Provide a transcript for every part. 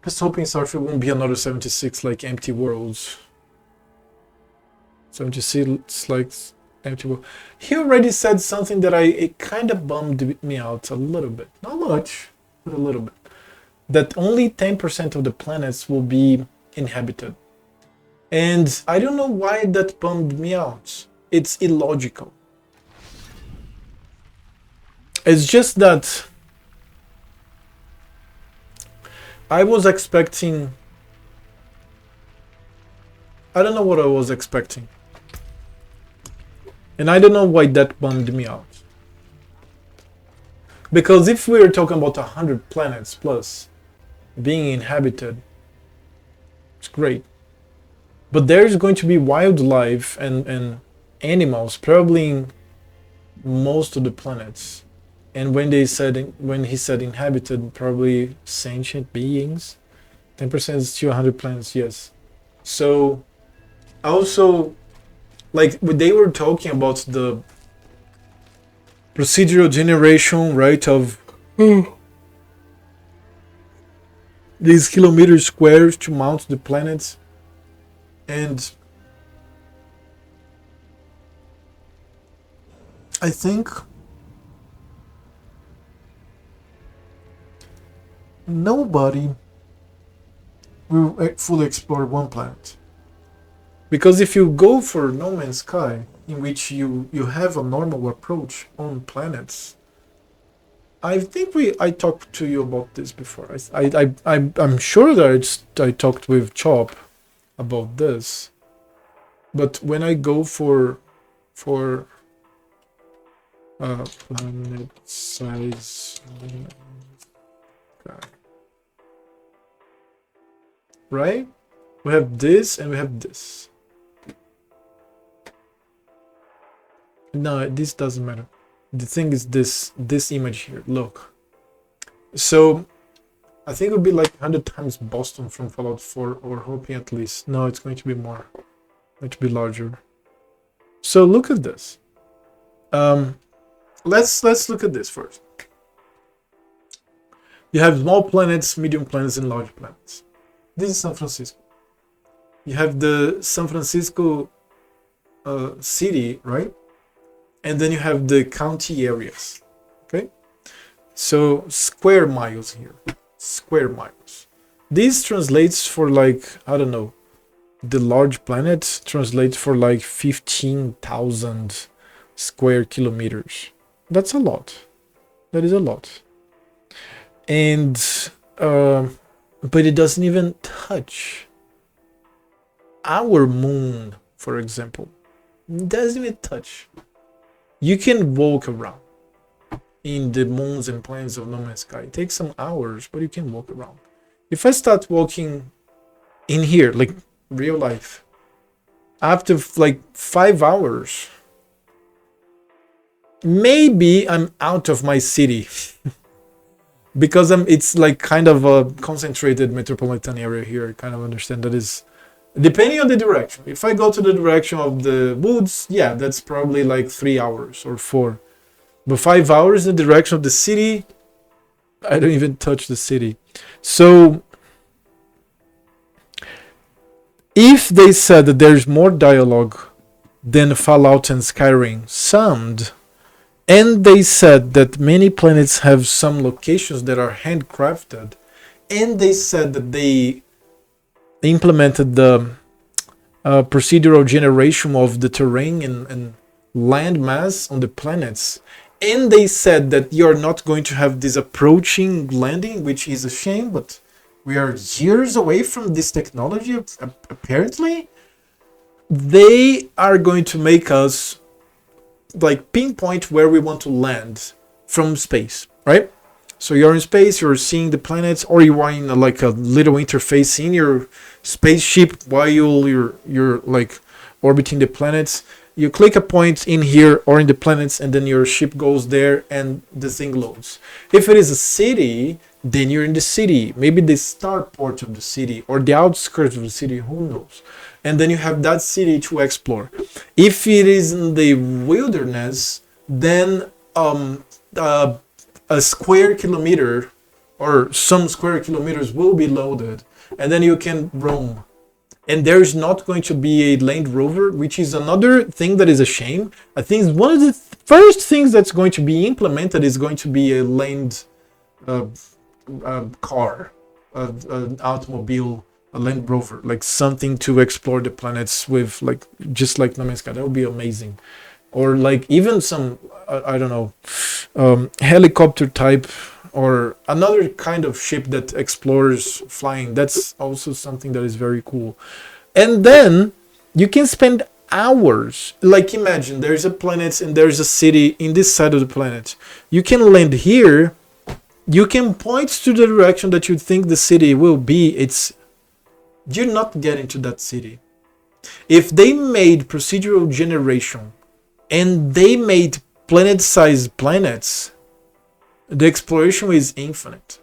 Just hoping Starfield won't be another 76 like empty worlds. 76 like empty world. He already said something that it kind of bummed me out a little bit. Not much, but a little bit. That only 10% of the planets will be inhabited. And I don't know why that bummed me out. It's illogical. It's just that I was expecting... I don't know what I was expecting. And I don't know why that bummed me out. Because if we're talking about 100 planets plus being inhabited, it's great. But there's going to be wildlife and animals probably in most of the planets. And when he said inhabited, probably sentient beings. 10% is still 100 planets, yes. So also, like they were talking about the procedural generation, right, of these kilometer squares to mount the planets. And I think nobody will fully explore one planet. Because if you go for No Man's Sky, in which you have a normal approach on planets, I think I talked to you about this before. I'm sure that I talked with Chop about this. But when I go for planet size, right? We have this and we have this. No, this doesn't matter. The thing is this image here. Look. So I think it would be like 100 times Boston from Fallout 4, or hoping at least. No, it's going to be more. Going to be larger. So look at this. Let's look at this first. You have small planets, medium planets, and large planets. This is San Francisco. You have the San Francisco city, right? And then you have the county areas. Okay? So square miles here. Square miles. This translates for like, I don't know, the large planet translates for like 15,000 square kilometers. That's a lot. That is a lot. And but it doesn't even touch our moon, for example. It doesn't even touch. You can walk around in the moons and planets of No Man's Sky. It takes some hours, but you can walk around. If I start walking in here, like real life, after like 5 hours, maybe I'm out of my city. Because it's like kind of a concentrated metropolitan area here. I kind of understand that is depending on the direction. If I go to the direction of the woods, yeah, that's probably like 3 hours or 4. But 5 hours in the direction of the city, I don't even touch the city. So if they said that there's more dialogue than Fallout and Skyrim summed, and they said that many planets have some locations that are handcrafted, and they said that they implemented the procedural generation of the terrain and land mass on the planets, and they said that you're not going to have this approaching landing, which is a shame, but we are years away from this technology, apparently. They are going to make us like pinpoint where we want to land from space, right? So you're in space, you're seeing the planets, or you are in like a little interface in your spaceship while you're like orbiting the planets. You click a point in here or in the planets, and then your ship goes there and the thing loads. If it is a city, then you're in the city, maybe the starport of the city or the outskirts of the city, who knows? And then you have that city to explore. If it is in the wilderness, then a square kilometer or some square kilometers will be loaded, and then you can roam. And there's not going to be a land rover, which is another thing that is a shame. I think one of the first things that's going to be implemented is going to be a land uh, car, an automobile, a land rover, like something to explore the planets with, like just like No Man's Sky. That would be amazing. Or like even some, I don't know, helicopter type, or another kind of ship that explores flying. That's also something that is very cool. And then you can spend hours. Like imagine there's a planet and there's a city in this side of the planet. You can land here. You can point to the direction that you think the city will be. You're not getting to that city. If they made procedural generation and they made planet-sized planets, the exploration is infinite.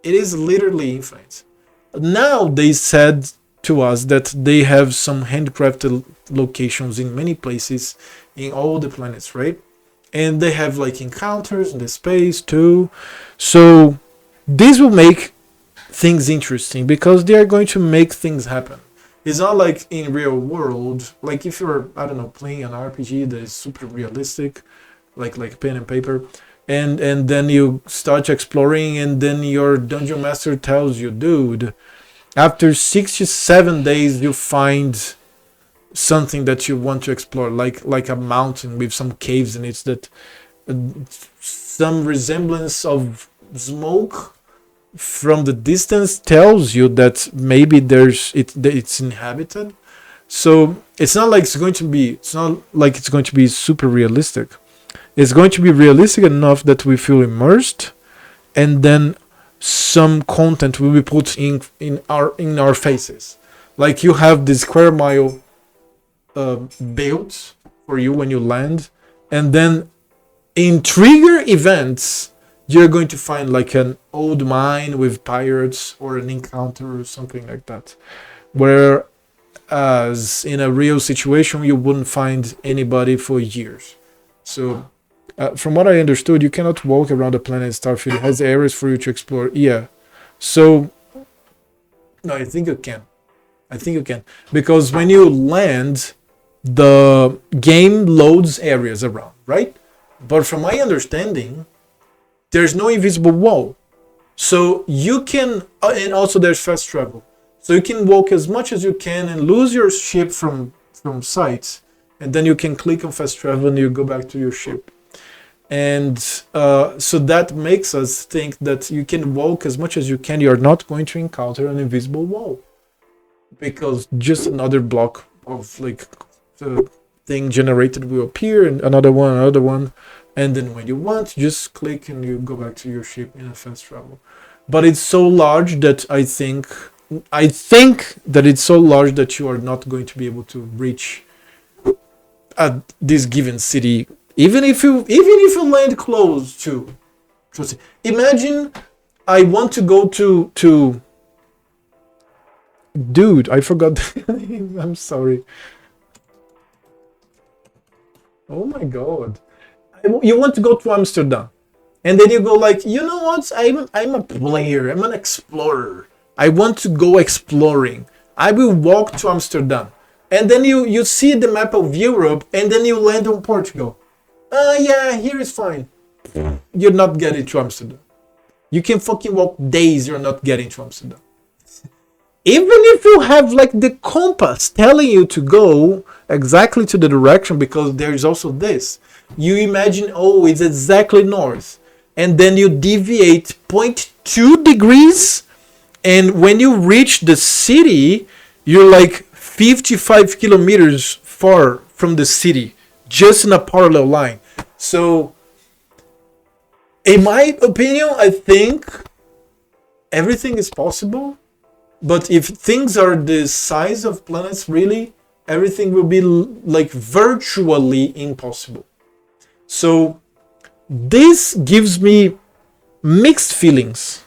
It is literally infinite. Now they said to us that they have some handcrafted locations in many places in all the planets, right? And they have like encounters in the space too. So this will make things interesting because they are going to make things happen. It's not like in real world, like if you're, I don't know, playing an RPG that is super realistic, like pen and paper, and then you start exploring, and then your dungeon master tells you, dude, after 67 days you find something that you want to explore, like a mountain with some caves in it that some resemblance of smoke from the distance tells you that maybe it's inhabited. So it's not like it's going to be super realistic. It's going to be realistic enough that we feel immersed, and then some content will be put in our faces. Like you have this square mile built for you when you land, and then in trigger events you're going to find like an old mine with pirates or an encounter or something like that, whereas in a real situation you wouldn't find anybody for years. So from what I understood, you cannot walk around the planet Starfield. It has areas for you to explore. Yeah. So no, I think you can. Because when you land, the game loads areas around, right? But from my understanding, there's no invisible wall. So you can, and also there's fast travel. So you can walk as much as you can and lose your ship from sight, and then you can click on fast travel and you go back to your ship. And so that makes us think that you can walk as much as you can. You're not going to encounter an invisible wall, because just another block of like thing generated will appear, and another one, and then when you want, just click and you go back to your ship in a fast travel. But it's so large that I think that it's so large that you are not going to be able to reach at this given city, even if you land close to. Imagine I want to go to dude, I forgot the name. I'm sorry. Oh my god. You want to go to Amsterdam, and then you go like, you know what? I'm a player. I'm an explorer. I want to go exploring. I will walk to Amsterdam, and then you see the map of Europe, and then you land on Portugal. Yeah, here is fine. You're not getting to Amsterdam. You can fucking walk days. You're not getting to Amsterdam. Even if you have like the compass telling you to go exactly to the direction, because there is also this. You imagine, oh, it's exactly north, and then you deviate 0.2 degrees, and when you reach the city, you're like 55 kilometers far from the city, just in a parallel line. So, in my opinion, I think everything is possible. But if things are the size of planets, really, everything will be like virtually impossible. So this gives me mixed feelings,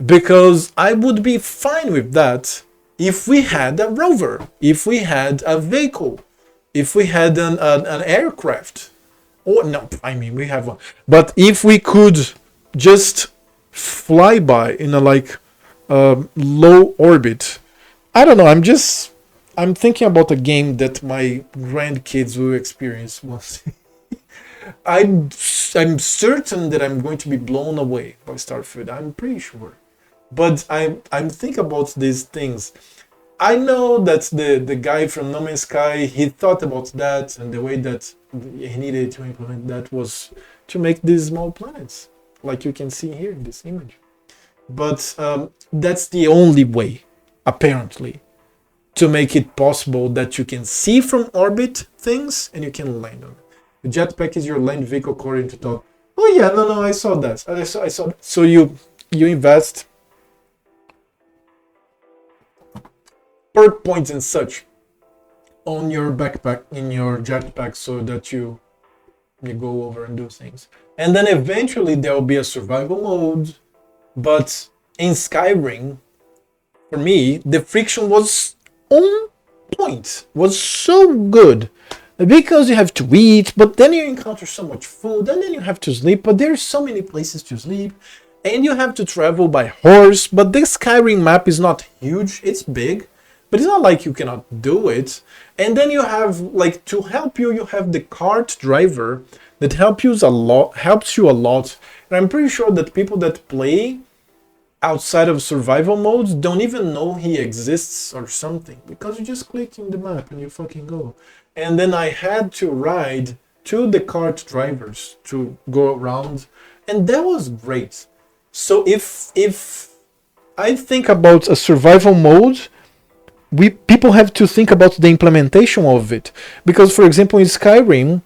because I would be fine with that if we had a rover, if we had a vehicle, if we had an aircraft. Or no, I mean we have one. But if we could just fly by in a like low orbit. I don't know. I'm thinking about a game that my grandkids will experience once. I'm certain that I'm going to be blown away by Starfield. I'm pretty sure. But I'm thinking about these things. I know that the guy from No Man's Sky, he thought about that, and the way that he needed to implement that was to make these small planets, like you can see here in this image. But that's the only way, apparently, to make it possible that you can see from orbit things and you can land on it. The jetpack is your land vehicle according to Todd. Oh yeah, no, I saw that. I saw that. So you invest perk points and such on your backpack in your jetpack so that you go over and do things. And then eventually there will be a survival mode. But in Skyrim, for me, the friction was on point, was so good. Because you have to eat, but then you encounter so much food, and then you have to sleep, but there's so many places to sleep, and you have to travel by horse, but this Skyrim map is not huge, it's big, but it's not like you cannot do it. And then you have, like, to help you, you have the cart driver that helps you a lot. And I'm pretty sure that people that play outside of survival modes don't even know he exists or something, because you just click in the map and you fucking go. And then I had to ride to the cart drivers to go around, and that was great. So if I think about a survival mode, people have to think about the implementation of it, because for example in Skyrim,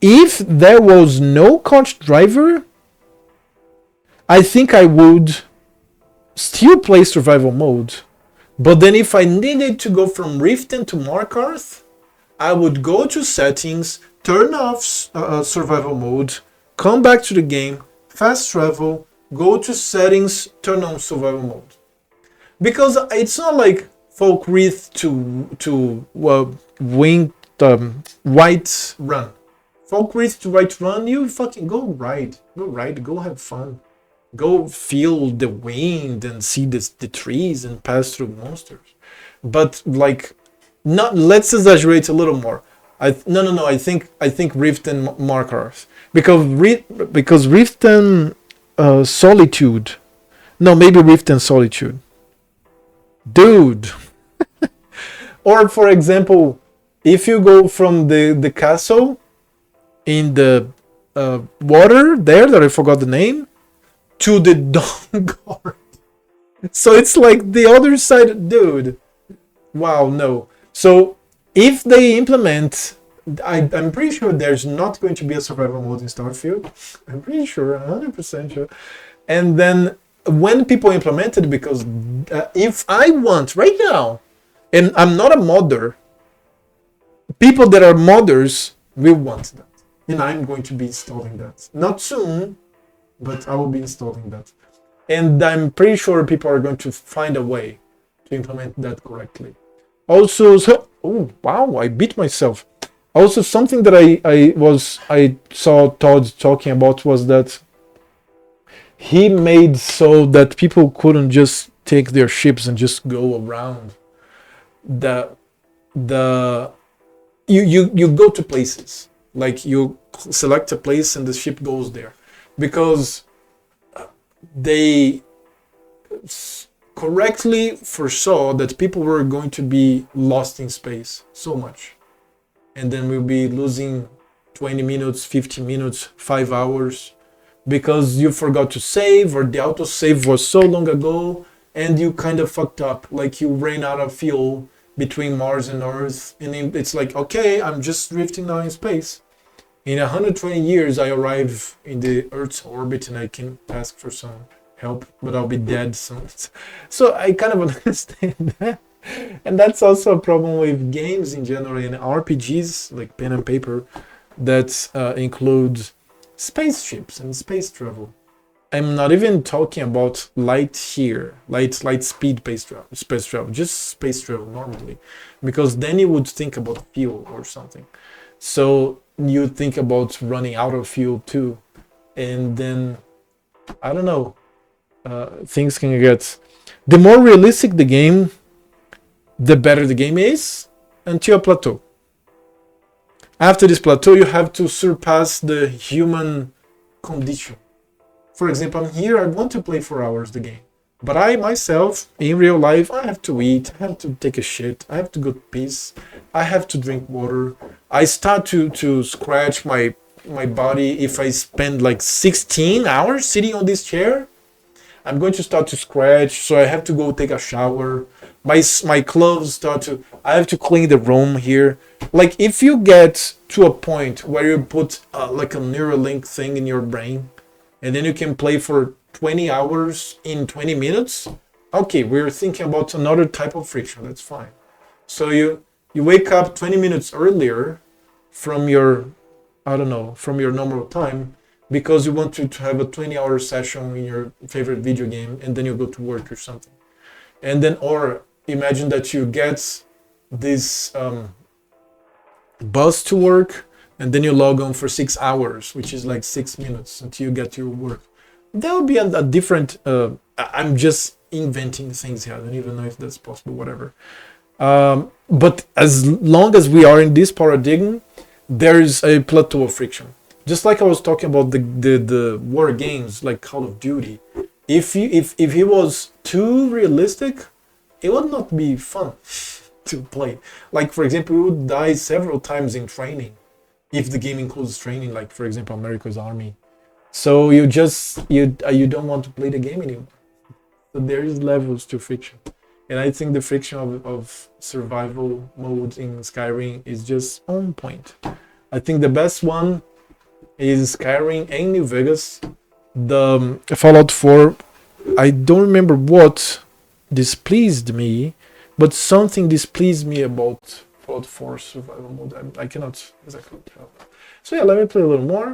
if there was no cart driver, I think I would still play survival mode. But then if I needed to go from Riften to Markarth, I would go to settings, turn off survival mode, come back to the game, fast travel, go to settings, turn on survival mode. Because it's not like Folkreath to White Run. Folkreath to White Run, you fucking go ride, go have fun. Go feel the wind and see the trees and pass through monsters. But like, not, let's exaggerate a little more. No. I think Rift and Markarth, because Rift and Solitude. No, maybe Rift and Solitude. Dude. Or for example, if you go from the castle in the water there that I forgot the name, to the Dawn Guard. So it's like the other side, dude. Wow, no. So if they implement, I'm pretty sure there's not going to be a survival mode in Starfield. I'm pretty sure, 100% sure. And then when people implement it, because if I want right now, and I'm not a modder, people that are modders will want that. And I'm going to be installing that. Not soon, but I will be installing that. And I'm pretty sure people are going to find a way to implement that correctly. Also, oh wow, I beat myself. Also, something that I saw Todd talking about was that he made so that people couldn't just take their ships and just go around. You go to places, like you select a place and the ship goes there, because they correctly foresaw that people were going to be lost in space so much, and then we'll be losing 20 minutes, 50 minutes, 5 hours because you forgot to save, or the autosave was so long ago and you kind of fucked up, like you ran out of fuel between Mars and Earth, and it's like, okay, I'm just drifting now in space. In 120 years, I arrive in the Earth's orbit and I can ask for some help, but I'll be dead soon. So I kind of understand that. And that's also a problem with games in general and RPGs, like pen and paper, that include spaceships and space travel. I'm not even talking about light speed space travel, just space travel normally, because then you would think about fuel or something. So you think about running out of fuel too, and then I don't know. things can get. The more realistic the game, the better the game is, until a plateau. After this plateau, you have to surpass the human condition. For example, I'm here, I want to play 4 hours the game. But I myself, in real life, I have to eat, I have to take a shit, I have to go piss, I have to drink water. I start to scratch my body if I spend like 16 hours sitting on this chair. I'm going to start to scratch, so I have to go take a shower. My clothes start to, I have to clean the room here. Like if you get to a point where you put like a Neuralink thing in your brain, and then you can play for 20 hours in 20 minutes, okay, we're thinking about another type of friction, that's fine. So you wake up 20 minutes earlier from your, I don't know, from your normal time, because you want to have a 20-hour session in your favorite video game, and then you go to work or something. And then, or imagine that you get this bus to work, and then you log on for 6 hours, which is like 6 minutes until you get to your work. That would be a different, I'm just inventing things here. I don't even know if that's possible, whatever. But as long as we are in this paradigm, there is a plateau of friction. Just like I was talking about the war games like Call of Duty. If he was too realistic, it would not be fun to play. Like for example, you would die several times in training, if the game includes training, like for example America's Army. So you don't want to play the game anymore. So there is levels to friction, and I think the friction of survival modes in Skyrim is just on point. I think the best one is Skyrim and New Vegas. The Fallout 4, I don't remember what displeased me, but something displeased me about Fallout 4 survival mode. I cannot exactly tell. So yeah, let me play a little more.